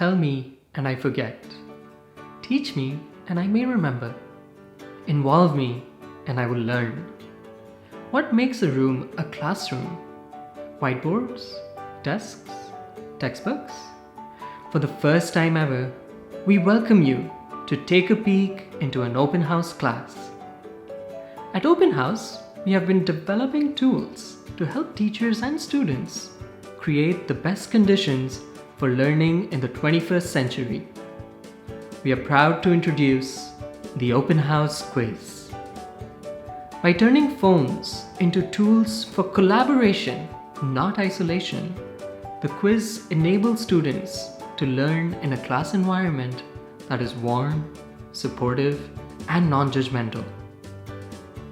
Tell me and I forget. Teach me and I may remember. Involve me and I will learn. What makes a room a classroom? Whiteboards, desks, textbooks? For the first time ever, we welcome you to take a peek into an open house class. At Open House, we have been developing tools to help teachers and students create the best conditions for learning in the 21st century. We are proud to introduce the Openhouse Quiz. By turning phones into tools for collaboration, not isolation, the quiz enables students to learn in a class environment that is warm, supportive, and non-judgmental.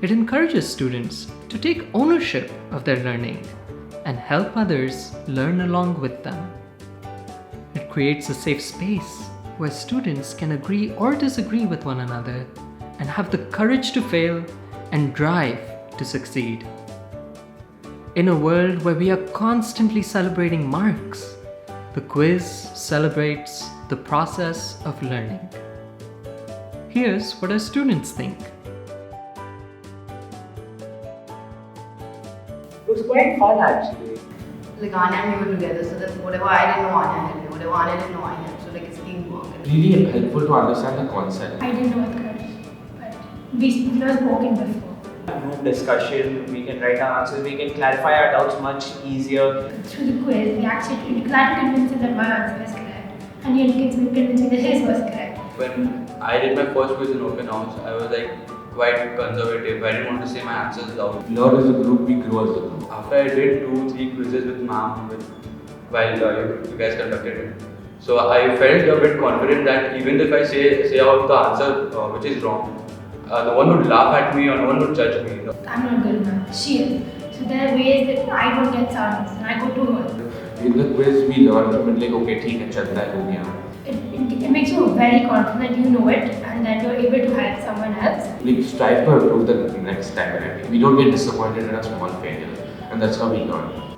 It encourages students to take ownership of their learning and help others learn along with them. It creates a safe space where students can agree or disagree with one another and have the courage to fail and drive to succeed. In a world where we are constantly celebrating marks, the quiz celebrates the process of learning. Here's what our students think. It was quite fun actually. Like Anya and me were together, so that whatever I didn't know, Anya helped me. Whatever Anya didn't know, I helped. So like it's teamwork. Really helpful to understand the concept. I didn't know it could, but we were spoken before. Group discussion, we can write our answers, we can clarify our doubts much easier. Through the quiz, we actually tried to convince him that my answer was correct, and he convinced me that his was correct. When I did my first quiz in Open House, I was like quite conservative. I didn't want to say my answers loud. Learn as a group, we grow as a group. After I did 2-3 quizzes with ma'am while you guys conducted it, so I felt a bit confident that even if I say out the answer which is wrong, no one would laugh at me or no one would judge me. I'm not good enough. She is. So there are ways that I don't get answers, and I go to her. In the quiz, we learn from it like, okay, ठीक है, चलता है, हो गया. It makes you very confident, you know it, and then you're able to help someone else. We strive to improve the next time. We don't get disappointed in a small failure, and that's how we learn.